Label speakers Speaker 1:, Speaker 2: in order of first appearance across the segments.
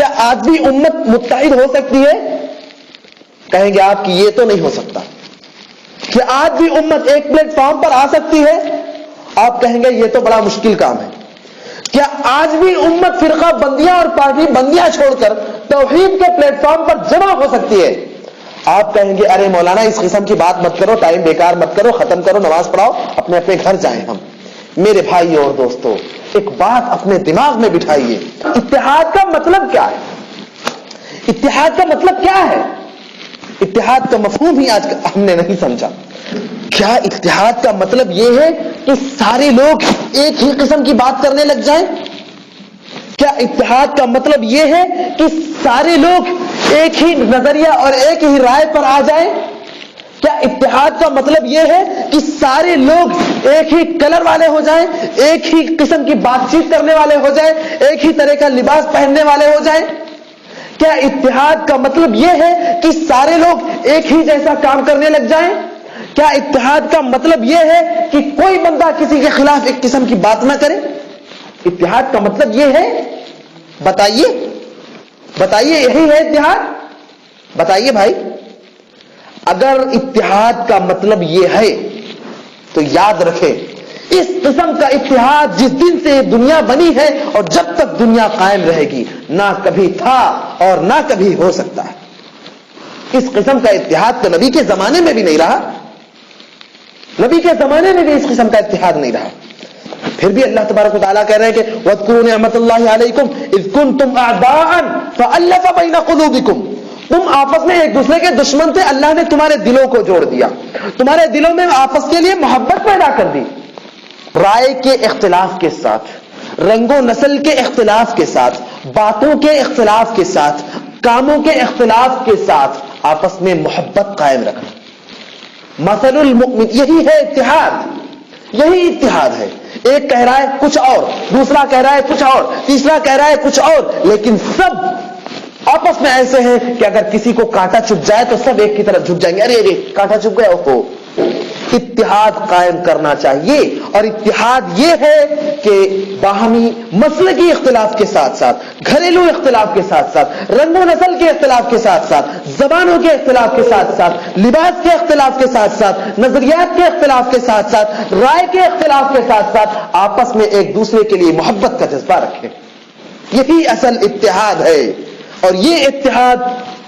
Speaker 1: کیا آج بھی امت متحد ہو سکتی ہے؟ کہیں گے آپ کہ یہ تو نہیں ہو سکتا. کہ آج بھی امت ایک پلیٹ فارم پر آ سکتی ہے؟ آپ کہیں گے یہ تو بڑا مشکل کام ہے. کیا آج بھی امت فرقہ بندیاں اور پارٹی بندیاں چھوڑ کر توحید کے پلیٹ فارم پر جمع ہو سکتی ہے؟ آپ کہیں گے ارے مولانا اس قسم کی بات مت کرو، ٹائم بیکار مت کرو، ختم کرو، نماز پڑھاؤ، اپنے اپنے گھر جائیں ہم. میرے بھائی اور دوستو، ایک بات اپنے دماغ میں بٹھائیے، اتحاد کا مطلب کیا ہے؟ اتحاد کا مطلب کیا ہے؟ اتحاد کا مفہوم ہی آج ہم نے نہیں سمجھا. کیا اتحاد کا مطلب یہ ہے کہ سارے لوگ ایک ہی قسم کی بات کرنے لگ جائیں؟ کیا اتحاد کا مطلب یہ ہے کہ سارے لوگ ایک ہی نظریہ اور ایک ہی رائے پر آ جائیں؟ کیا اتحاد کا مطلب یہ ہے کہ سارے لوگ ایک ہی کلر والے ہو جائیں، ایک ہی قسم کی بات چیت کرنے والے ہو جائیں، ایک ہی طرح کا لباس پہننے والے ہو جائیں؟ کیا اتحاد کا مطلب یہ ہے کہ سارے لوگ ایک ہی جیسا کام کرنے لگ جائیں؟ کیا اتحاد کا مطلب یہ ہے کہ کوئی بندہ کسی کے خلاف ایک قسم کی بات نہ کرے؟ اتحاد کا مطلب یہ ہے؟ بتائیے بتائیے، یہی ہے اتحاد؟ بتائیے بھائی. اگر اتحاد کا مطلب یہ ہے تو یاد رکھیں، اس قسم کا اتحاد جس دن سے دنیا بنی ہے اور جب تک دنیا قائم رہے گی نہ کبھی تھا اور نہ کبھی ہو سکتا ہے. اس قسم کا اتحاد تو نبی کے زمانے میں بھی نہیں رہا، نبی کے زمانے میں بھی اس قسم کا اتحاد نہیں رہا. پھر بھی اللہ تبارک و تعالیٰ کہہ رہے ہیں کہ وَاذْكُرُوا نِعْمَةَ اللَّهِ عَلَيْكُمْ إِذْ كُنْتُمْ أَعْدَاءً فَأَلَّفَ بَيْنَ قُلُوبِكُمْ. تم آپس میں ایک دوسرے کے دشمن تھے، اللہ نے تمہارے دلوں کو جوڑ دیا، تمہارے دلوں میں آپس کے لیے محبت پیدا کر دی. رائے کے اختلاف کے ساتھ، رنگ و نسل کے اختلاف کے ساتھ، باتوں کے اختلاف کے ساتھ، کاموں کے اختلاف کے ساتھ آپس میں محبت قائم رکھنا. مثل المؤمن، یہی ہے اتحاد، یہی اتحاد ہے. ایک کہہ رہا ہے کچھ اور، دوسرا کہہ رہا ہے کچھ اور، تیسرا کہہ رہا ہے کچھ اور، لیکن سب آپس میں ایسے ہیں کہ اگر کسی کو کانٹا چبھ جائے تو سب ایک کی طرف جھک جائیں گے، ارے کانٹا چبھ گیا. اوہو، اتحاد قائم کرنا چاہیے. اور اتحاد یہ ہے کہ باہمی مسلکی اختلاف کے ساتھ ساتھ، گھریلو اختلاف کے ساتھ ساتھ، رنگ و نسل کے اختلاف کے ساتھ ساتھ، زبانوں کے اختلاف کے ساتھ ساتھ، لباس کے اختلاف کے ساتھ ساتھ، نظریات کے اختلاف کے ساتھ ساتھ، رائے کے اختلاف کے ساتھ ساتھ آپس میں ایک دوسرے کے لیے محبت کا جذبہ رکھیں. یہی اصل اتحاد ہے. اور یہ اتحاد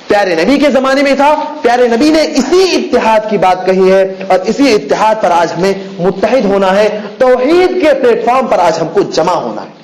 Speaker 1: پیارے نبی کے زمانے میں تھا. پیارے نبی نے اسی اتحاد کی بات کہی ہے اور اسی اتحاد پر آج ہمیں متحد ہونا ہے. توحید کے پلیٹ فارم پر آج ہم کو جمع ہونا ہے.